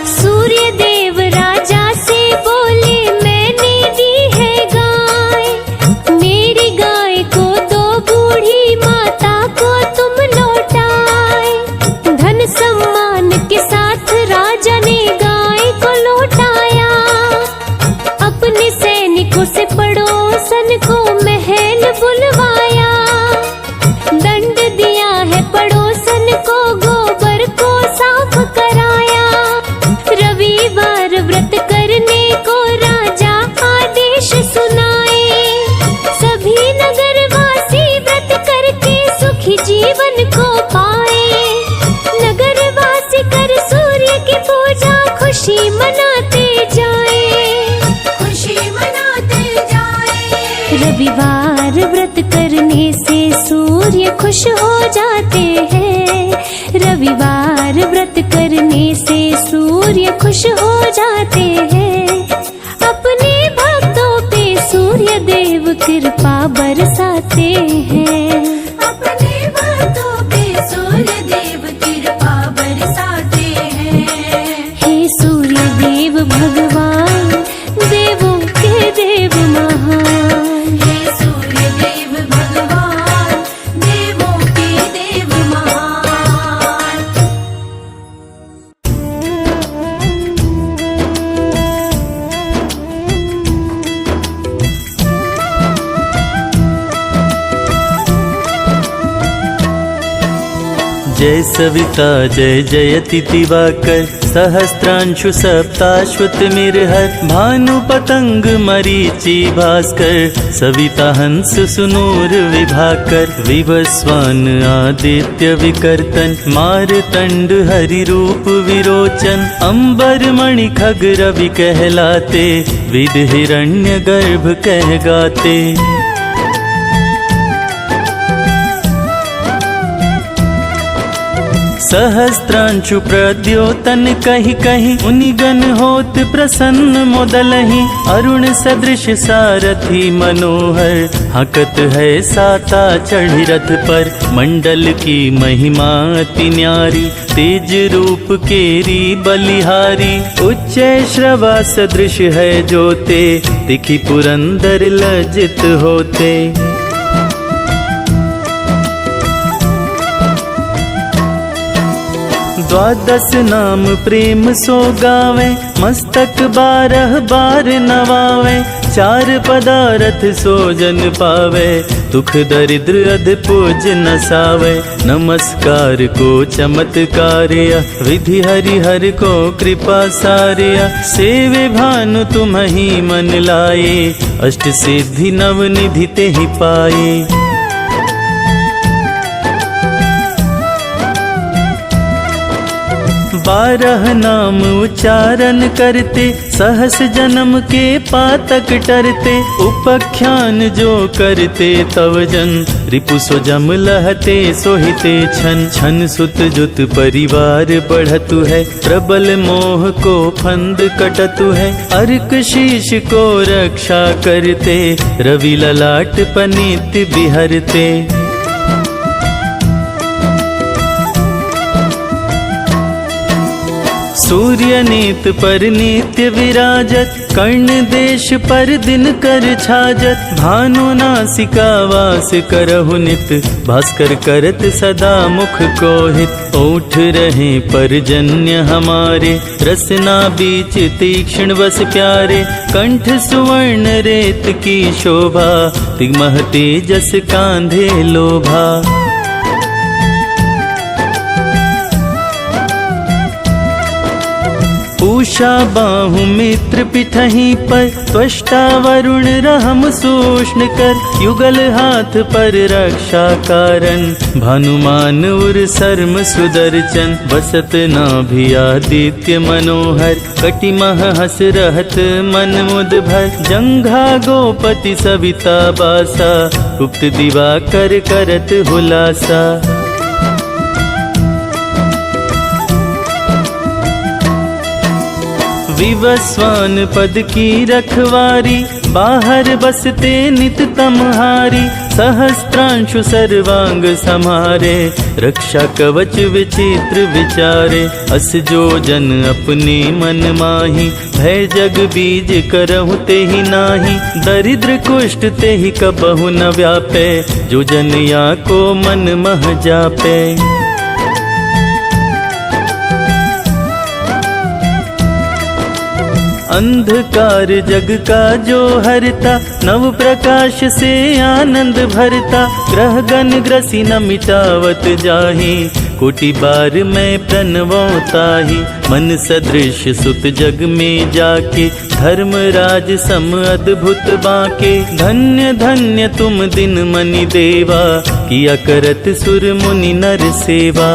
सूर्य देव राजा से बोले, मैंने दी है गाय। मेरी गाय को दो, बूढ़ी माता को तुम लौटाए। धन सम्मान के साथ राजा ने गाय को लौटाया। अपने सैनिकों से पड़ोसन को महल बुलवाया। दंड दिया है पड़ोसन को, गोबर को साफ कराया। रविवार व्रत करने को राजा आदेश सुनाए। सभी नगरवासी व्रत करके सुखी जीवन को पाए। नगरवासी कर सूर्य की पूजा, खुशी मनाते जाए। रविवार व्रत करने से सूर्य खुश हो जाते हैं। रविवार व्रत करने से सूर्य खुश हो जाते हैं। अपने भक्तों पे सूर्य देव कृपा बरसाते हैं। अपने भक्तों पे सूर्य देव कृपा बरसाते हैं। हे सूर्य देव भगवान, देवों के देव महान। हे सूर्य देव भगवान, देवों के देव महान। जय सविता जय जयति दिवाकर, सहस्त्रांशु सप्ताश्वत मिरहर, भानु पतंग मरीचि भास्कर, सविता हंस सुनूर विभाकर, विवस्वान आदित्य विकर्तन, मारतंड हरि रूप विरोचन, अंबर मणि खग रवि कहलाते, विद हिरण्य गर्भ कह गाते। सहस्त्रांशु प्रद्योतन कहि कहि, मुनिगण होत प्रसन्न मोदलहि, अरुण सदृश सारथी मनोहर, हकत है साता चढ़ि रथ पर, मंडल की महिमा अति न्यारी, तेज रूप केरी बलिहारी, उच्च श्रवा सदृश है जोते, दिखि पुरंदर लज्जित होते। द्वादश नाम प्रेम सो गावे, मस्तक 12 बार नवावे, 4 पदारथ सो जन पावे, दुख दरिद्र अध पूज नसावे। नमस्कार को चमत्कार्य, विधि हरि हर को कृपा सार्य, सेवे भानु तुम ही मन लाए, अष्ट सिद्धि नव निधि ते ही पाए। 12 नाम उच्चारण करते, सहस जन्म के पातक टरते, उपख्यान जो करते तव जन, रिपु सो जम लहते सोहिते छन छन, सुत जुत परिवार बढ़तु है, प्रबल मोह को फंद कटतु है, अर्क शीश को रक्षा करते, रवि ललाट पनीत बिहरते। सूर्य नीत पर नित्य विराजत, कर्ण देश पर दिन कर छाजत, भानु नासिका वास करहु नित, भास्कर करत सदा मुख को हित। ओठ रहे परजन्य हमारे, रसना बीच तीक्ष्ण बस प्यारे, कंठ सुवर्ण रेत की शोभा, तिगमह तेजस कांधे लोभा। पूषा बाहु मित्र पिठही पर, त्वष्टा वरुण रहम सूष्ण कर, युगल हाथ पर रक्षा कारण, भानुमान उर सर्म सुदर्शन, बसत नाभि आदित्य मनोहर, कटिमह हस रहत मन मुद भर, जंघा गोपति सविता बासा, गुप्त दिवाकर करत हुलासा। विवस्वान पद की रखवारी, बाहर बसते नित तमहारी, सहस्त्रांशु सर्वांग समारे, रक्षा कवच विचित्र विचारे, अस जो जन अपने मन माही, भय जग बीज करहु ते ही नाही, दरिद्र कुष्ठ ते ही कबहु न व्यापे, जो जन या को मन मह जापे। अंधकार जग का जो हरता, नव प्रकाश से आनंद भरता, ग्रह गण ग्रसी न मिटावत जाहि, कोटि बार मैं प्रणवता ही, मन सदृश सुत जग में जाके, धर्मराज सम अद्भुत बाके, धन्य धन्य तुम दिन मनि देवा, किया करत सुर मुनि नर सेवा।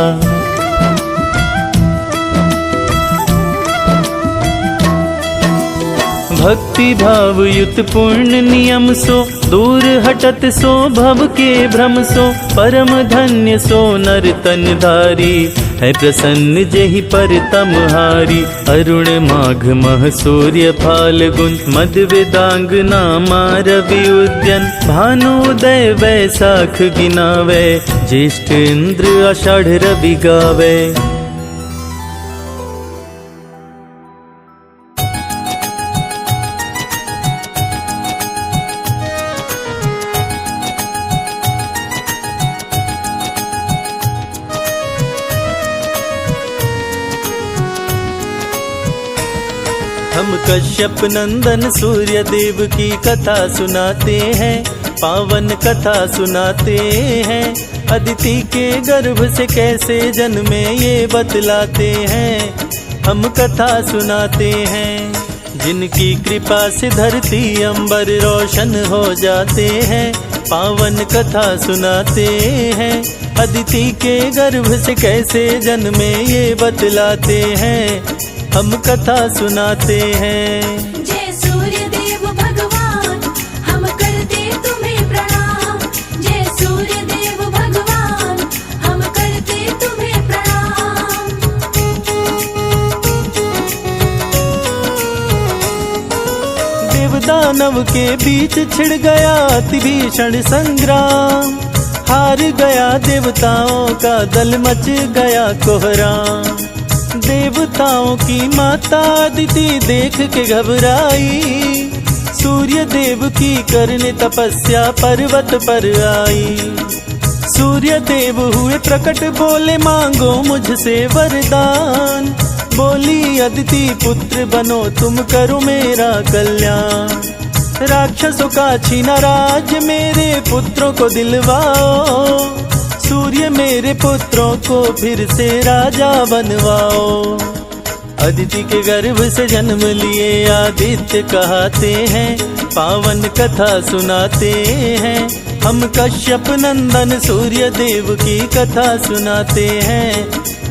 भक्ति भाव युत पूर्ण नियम सो दूर हटत सो भव के भ्रम सो परम धन्य सो नर तन धारी है प्रसन्न जेहि पर तमहारी। अरुण माघ मह सूर्य फाल्गुन मद वेदांग नामा रवि उद्यन भानुदय वैसाख गिनावे ज्येष्ठ इंद्र आषाढ़ रवि गावे। हम कश्यप नंदन सूर्य देव की कथा सुनाते हैं, पावन कथा सुनाते हैं। अदिति के गर्भ से कैसे जन्मे ये बतलाते हैं, हम कथा सुनाते हैं। जिनकी कृपा से धरती अंबर रोशन हो जाते हैं, पावन कथा सुनाते हैं। अदिति के गर्भ से कैसे जन्मे ये बतलाते हैं, हम कथा सुनाते हैं। जय सूर्य देव भगवान हम करते तुम्हें प्रणाम। जय सूर्य देव भगवान हम करते तुम्हें प्रणाम। देवदानव के बीच छिड़ गया अति भीषण संग्राम, हार गया देवताओं का दल मच गया कोहराम। देवताओं की माता अदिति देख के घबराई, सूर्य देव की करने तपस्या पर्वत पर आई। सूर्य देव हुए प्रकट बोले मांगो मुझसे वरदान, बोली अदिति पुत्र बनो तुम करो मेरा कल्याण। राक्षसों का छीना राज मेरे पुत्रों को दिलवाओ, सूर्य मेरे पुत्रों को फिर से राजा बनवाओ। अदिति के गर्भ से जन्म लिए आदित्य कहते हैं, पावन कथा सुनाते हैं। हम कश्यप नंदन सूर्य देव की कथा सुनाते हैं,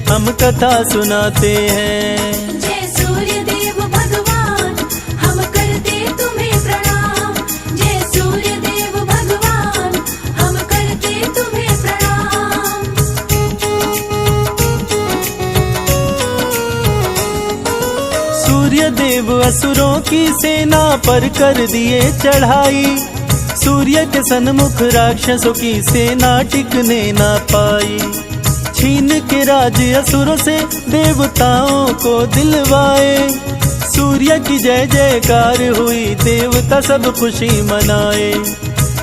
हम कथा सुनाते हैं। जय सूर्य देव भगवान हम करते तुम्हें प्रणाम। जय सूर्य देव भगवान हम करते तुम्हें प्रणाम। सूर्य देव असुरों की सेना पर कर दिए चढ़ाई, सूर्य के सन्मुख राक्षसों की सेना टिकने ना पाई। छीन के राज असुरों से देवताओं को दिलवाए, सूर्य की जय जयकार हुई देवता सब खुशी मनाए।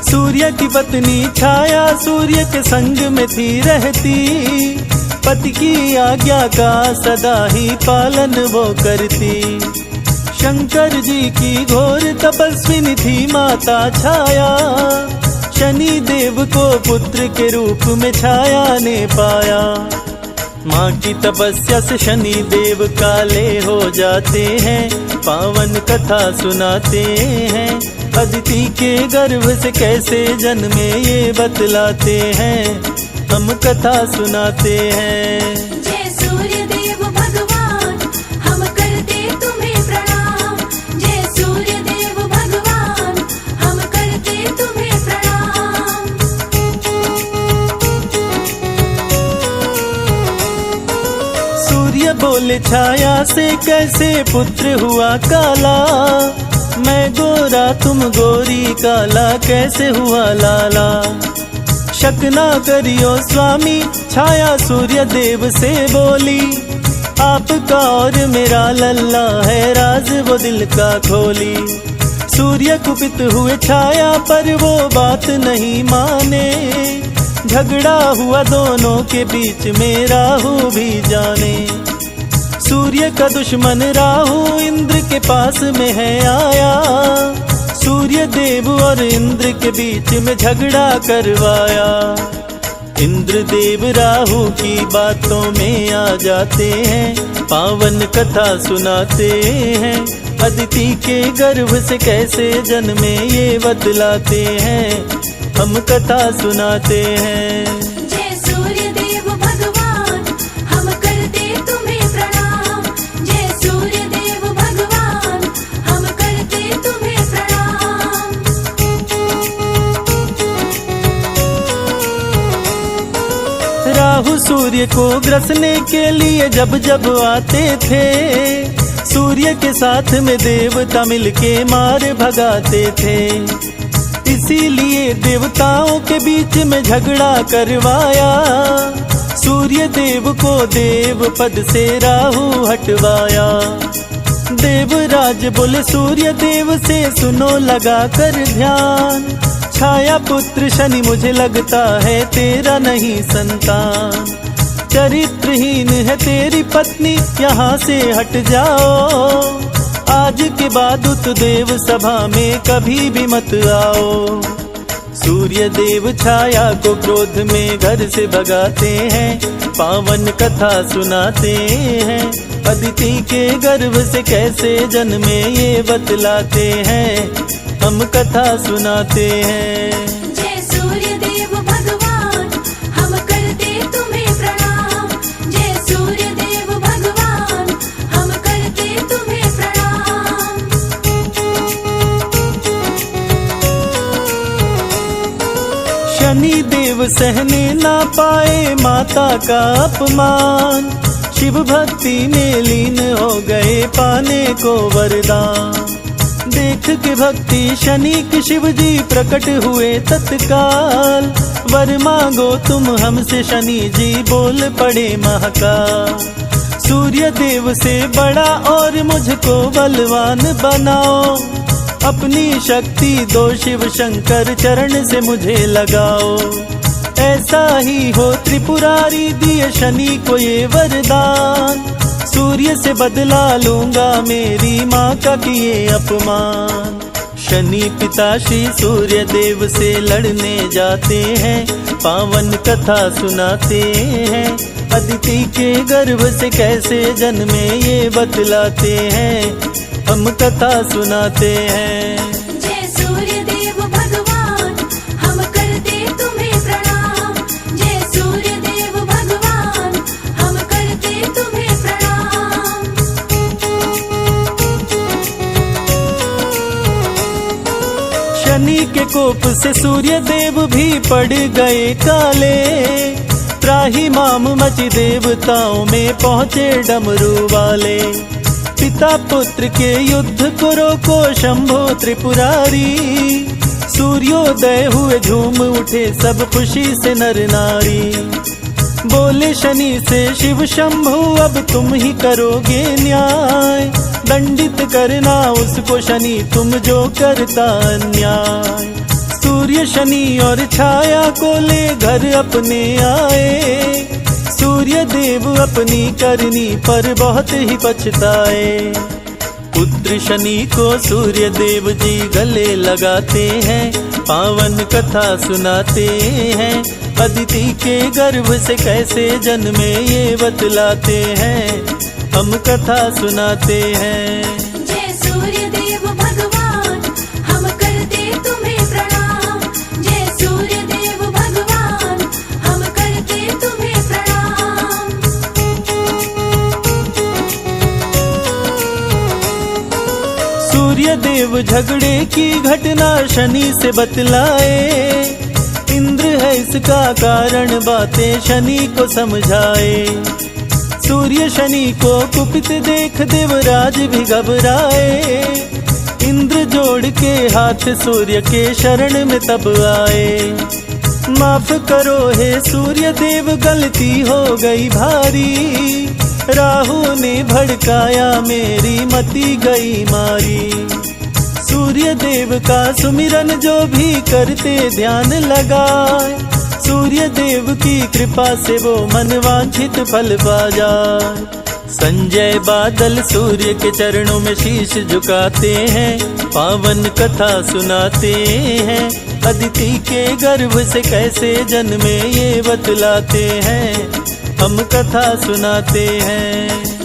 सूर्य की पत्नी छाया सूर्य के संग में थी रहती, पति की आज्ञा का सदा ही पालन वो करती। शंकर जी की घोर तपस्विनी थी माता छाया, शनि देव को पुत्र के रूप में छाया ने पाया। माँ की तपस्या से शनि देव काले हो जाते हैं, पावन कथा सुनाते हैं। अदिति के गर्भ से कैसे जन्मे ये बतलाते हैं, हम कथा सुनाते हैं। जय सूर्य देव भगवान हम करते तुम्हें प्रणाम। जय सूर्य देव भगवान हम करते तुम्हें प्रणाम। सूर्य बोले छाया से कैसे पुत्र हुआ काला, मैं गोरा तुम गोरी काला कैसे हुआ लाला। शक ना करियो स्वामी छाया सूर्य देव से बोली, आपका और मेरा लल्ला है राज वो दिल का खोली। सूर्य कुपित हुए छाया पर वो बात नहीं माने, झगड़ा हुआ दोनों के बीच में राहु भी जाने। सूर्य का दुश्मन राहु इंद्र के पास में है आया, सूर्य देव और इंद्र के बीच में झगड़ा करवाया। इंद्र देव राहु की बातों में आ जाते हैं, पावन कथा सुनाते हैं। अदिति के गर्भ से कैसे जन्मे ये बतलाते हैं, हम कथा सुनाते हैं। जय सूर्य देव भगवान हम करते तुम्हें प्रणाम। जय सूर्य देव भगवान हम करते राहु सूर्य को ग्रसने के लिए जब जब आते थे, सूर्य के साथ में देवता मिलके मार भगाते थे। इसीलिए देवताओं के बीच में झगड़ा करवाया, सूर्य देव को देव पद से राहु हटवाया। देवराज बोले सूर्य देव से, सुनो लगा कर ध्यान, छाया पुत्र शनि मुझे लगता है तेरा नहीं संतान। चरित्रहीन है तेरी पत्नी, यहाँ से हट जाओ, आज के बाद उत देव सभा में कभी भी मत आओ। सूर्य देव छाया को क्रोध में घर से भगाते हैं, पावन कथा सुनाते हैं। अदिति के गर्भ से कैसे जन्मे ये बतलाते हैं, हम कथा सुनाते हैं। जय सूर्य देव भगवान, हम करते तुम्हें प्रणाम। जय सूर्य देव भगवान, हम करते तुम्हें प्रणाम। शनि देव सहने ना पाए माता का अपमान, शिव भक्ति में लीन हो गए पाने को वरदान। देख के भक्ति शनि की शिव जी प्रकट हुए तत्काल, वर मांगो तुम हमसे शनि जी बोल पड़े महाकाल। सूर्य देव से बड़ा और मुझको बलवान बनाओ, अपनी शक्ति दो शिव शंकर चरण से मुझे लगाओ। ऐसा ही हो त्रिपुरारी दिए शनि को ये वरदान, सूर्य से बदला लूंगा मेरी माँ का किए अपमान। शनि पिता श्री सूर्य देव से लड़ने जाते हैं, पावन कथा सुनाते हैं। अदिति के गर्भ से कैसे जन्मे ये बतलाते हैं, हम कथा सुनाते हैं। जय सूर्य देव भगवान, हम करते तुम्हें प्रणाम। जय सूर्य देव भगवान, हम करते तुम्हें प्रणाम। शनि के कोप से सूर्य देव भी पड़ गए काले, त्राही माम मची देवताओं में पहुँचे डमरू वाले। पिता पुत्र के युद्ध को रोको शंभो त्रिपुरारी, सूर्योदय हुए झूम उठे सब खुशी से नर नारी। बोले शनि से शिव शंभु अब तुम ही करोगे न्याय, दंडित करना उसको शनि तुम जो करता अन्याय। सूर्य शनि और छाया को ले घर अपने आए, सूर्य देव अपनी करनी पर बहुत ही पछताए। पुत्र शनि को सूर्य देव जी गले लगाते हैं, पावन कथा सुनाते हैं। अदिति के गर्भ से कैसे जन्मे ये बतलाते हैं, हम कथा सुनाते हैं। जय सूर्य देव भगवान, हम करते तुम्हें प्रणाम। जय सूर्य देव भगवान, हम करते तुम्हें प्रणाम। सूर्य देव झगड़े की घटना शनि से बतलाए, इंद्र है इसका कारण बातें शनि को समझाए। सूर्य शनि को कुपित देख देवराज भी घबराए, इंद्र जोड़ के हाथ सूर्य के शरण में तब आए। माफ करो हे सूर्य देव गलती हो गई भारी, राहु ने भड़काया मेरी मति गई मारी। सूर्य देव का सुमिरन जो भी करते ध्यान लगाए, सूर्य देव की कृपा से वो मनवांछित फल पा जाए। संजय बादल सूर्य के चरणों में शीश झुकाते हैं, पावन कथा सुनाते हैं। अदिति के गर्भ से कैसे जन्मे ये बतलाते हैं, हम कथा सुनाते हैं।